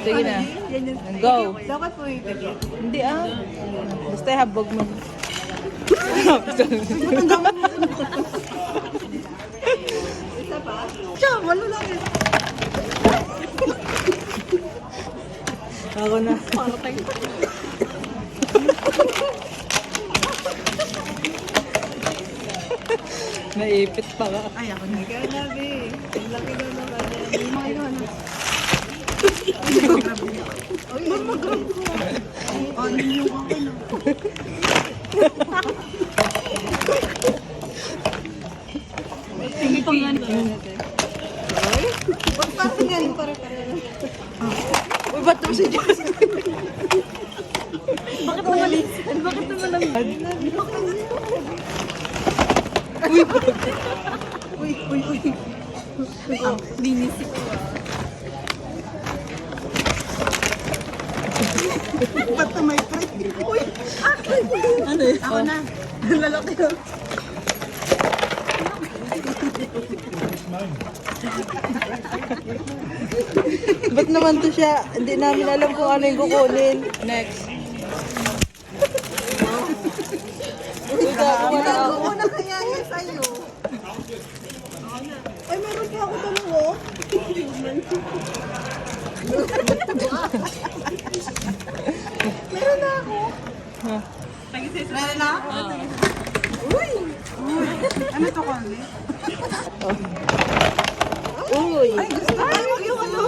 Sige na. Go. Dapat po yung tagyan. Hindi ah. Basta habog mo. Isa pa? Siya, walo lang yun. Ako na. Para tayo. Naipit pa ka. Ay, ako na. Kaya nabi. Ang laki na naman yan. Hindi mo kayo na. Ay, mag-grab ko. Ano yung ako na? Hindi pa nga na. Ay, pagpasingan mo pare-pare. Uy, ba't naman si Jess? Bakit naman? Bakit naman ang... Uy, uy, uy. Ang binisip ko ah. Ba't na may pre? Uy! Ano yun? Ako na. Lalaki yun. Ba't naman to siya? Hindi namin alam kung ano yung kukunin. Next. Uy, gago na ako. Ako na kaya yan sa'yo. Ay, meron pa ako dalawa. Meron na ako. Ha? Meron na ako? Uy! Ano to, Connie? Uy! Ay, gusto ko. Ay, wag yung ano.